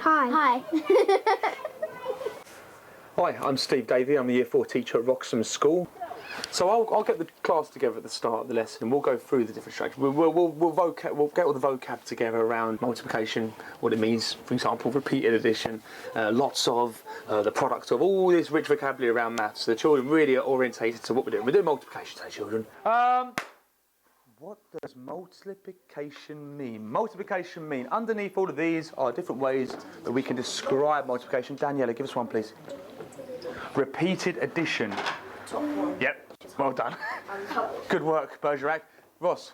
Hi. Hi, I'm Steve Davey. I'm the Year 4 teacher at Wroxham School. So I'll get the class together at the start of the lesson and we'll go through the different strategies. We'll get all the vocab together around multiplication, what it means, for example, repeated addition, lots of, the product of, all this rich vocabulary around maths. So the children really are orientated to what we're doing. We're doing multiplication today, children. What does multiplication mean? Multiplication mean, underneath all of these are different ways that we can describe multiplication. Daniela, give us one, please. Repeated addition. Top one. Yep, well done. Good work, Bergerac. Ross?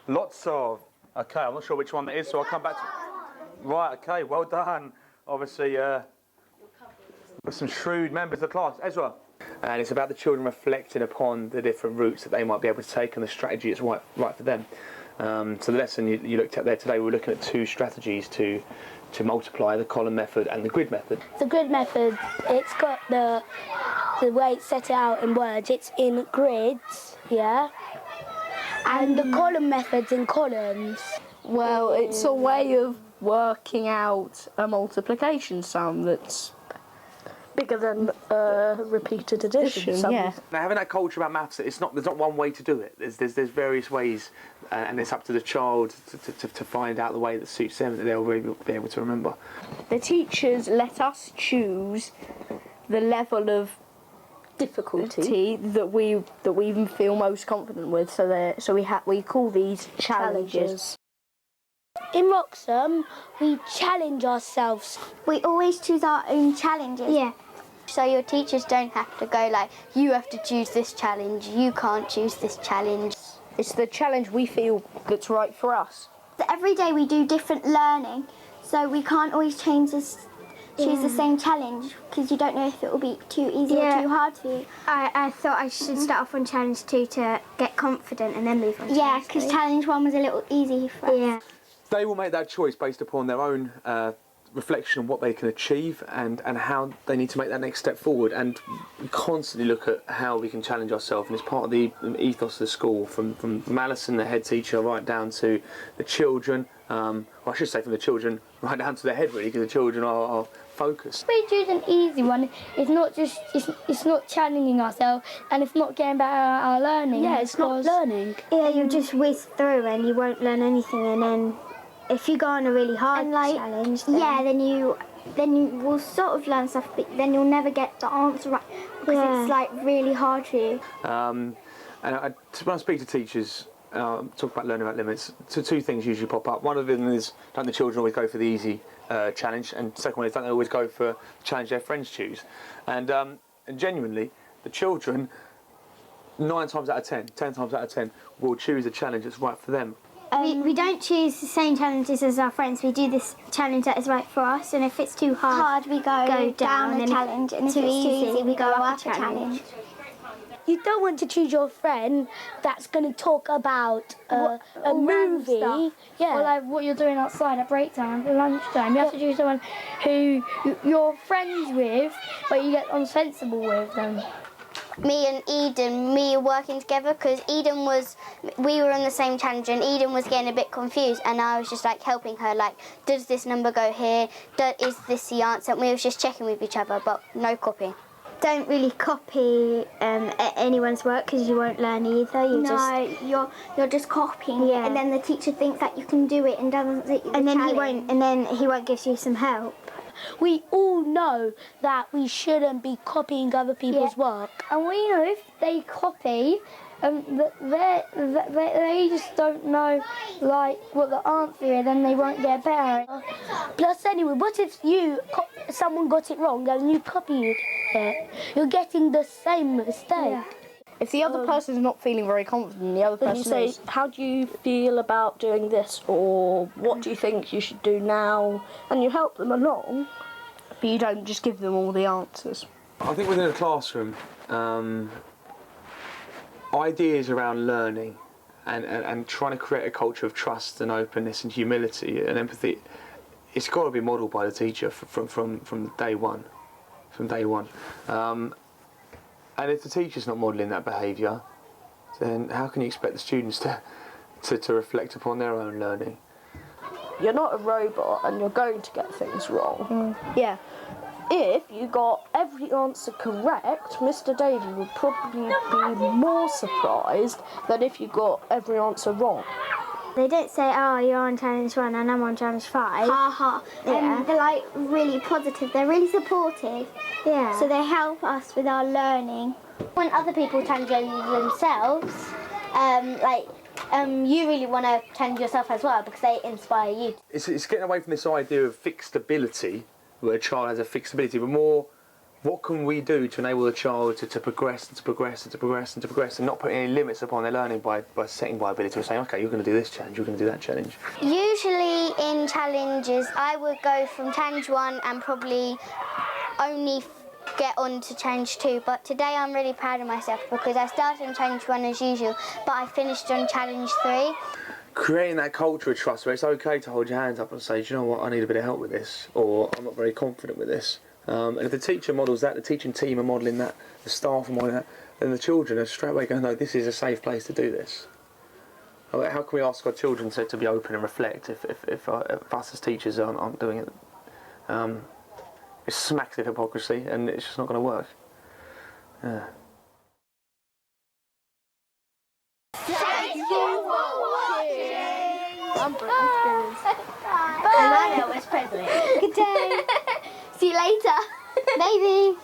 Lots of. Okay, I'm not sure which one that is, so I'll come back to... Right, okay, well done. Obviously, got some shrewd members of the class. Ezra? And it's about the children reflecting upon the different routes that they might be able to take and the strategy that's right for them. So the lesson you looked at there today, we were looking at two strategies to multiply, the column method and the grid method. The grid method, it's got the way it's set out in words, it's in grids, yeah? And the column method's in columns. Well, it's a way of working out a multiplication sum that's Bigger than repeated addition. yeah. Now, having that culture about maths, there's not one way to do it. There's various ways, and it's up to the child to find out the way that suits them, that they'll really be able to remember. The teachers let us choose the level of difficulty that we feel most confident with. So we call these challenges. In Wroxham, we challenge ourselves. We always choose our own challenges. Yeah. So your teachers don't have to go like, you have to choose this challenge, you can't choose this challenge. It's the challenge we feel that's right for us. Every day we do different learning, so we can't always choose the same challenge because you don't know if it will be too easy or too hard for you. I thought I should start off on challenge 2 to get confident and then move on to Yeah, because challenge 1 was a little easy for us. Yeah. They will make that choice based upon their own reflection on what they can achieve and how they need to make that next step forward, and we constantly look at how we can challenge ourselves, and it's part of the ethos of the school, from Alison, the head teacher, right down to the children, well, I should say from the children right down to the head, really, because the children are focused. We choose an easy one. It's not just it's not challenging ourselves, and it's not getting better at our learning. Yeah, it's not learning. Yeah, you just whiz through and you won't learn anything, and then if you go on a really hard challenge, then you will sort of learn stuff, but then you'll never get the answer right because it's like really hard for you. And when I speak to teachers, talk about learning about limits, two things usually pop up. One of them is, don't the children always go for the easy challenge? And the second one is, don't they always go for the challenge their friends choose? And genuinely, the children, 9 times out of 10, 10 times out of 10, will choose a challenge that's right for them. we don't choose the same challenges as our friends. We do this challenge that is right for us, and if it's too hard, we go down a and challenge, and if too it's too easy, we go up a challenge. challenge. You don't want to choose your friend that's going to talk about a movie. Stuff. Yeah. Or like what you're doing outside at break time, at lunchtime. You have to choose someone who you're friends with, but you get unsensible with them. Me and Eden, we were working together because we were on the same challenge, and Eden was getting a bit confused, and I was just like helping her, like, does this number go here? Is this the answer? And we was just checking with each other, but no copying. Don't really copy anyone's work because you won't learn either. You're just copying it, and then the teacher thinks that you can do it and doesn't think you and then he won't give you some help. We all know that we shouldn't be copying other people's work. And we know if they copy, they just don't know like what the answer is, and they won't get better. Plus, anyway, what if someone got it wrong and you copied it? You're getting the same mistake. Yeah. If the other person's not feeling very confident, the other person say, how do you feel about doing this, or what do you think you should do now? And you help them along, but you don't just give them all the answers. I think within a classroom, ideas around learning and trying to create a culture of trust and openness and humility and empathy, it's got to be modelled by the teacher from day one. From day one. And if the teacher's not modelling that behaviour, then how can you expect the students to reflect upon their own learning? you're not a robot and you're going to get things wrong. Yeah. If you got every answer correct, Mr. Davy would probably be more surprised than if you got every answer wrong. They don't say, oh, you're on challenge 1 and I'm on challenge 5. Ha ha. Yeah. They're like really positive. They're really supportive. Yeah. So they help us with our learning. When other people challenge themselves, you really want to challenge yourself as well because they inspire you. It's getting away from this idea of fixed ability, where a child has a fixed ability, but more, what can we do to enable the child to progress and to progress and to progress and to progress, and not put any limits upon their learning by setting by ability, or saying, okay, you're going to do this challenge, you're going to do that challenge. Usually in challenges, I would go from challenge 1 and probably only get on to challenge 2, but today I'm really proud of myself because I started on challenge 1 as usual, but I finished on challenge 3. Creating that culture of trust where it's okay to hold your hands up and say, do you know what, I need a bit of help with this, or I'm not very confident with this. And if the teacher models that, the teaching team are modelling that, the staff are modelling that, then the children are straight away going, no, this is a safe place to do this. How can we ask our children to be open and reflect if us as teachers aren't doing it? It smacks of hypocrisy, and it's just not going to work. Yeah. Thank you for watching! And I know it's Presley. Good day. See you later. Maybe.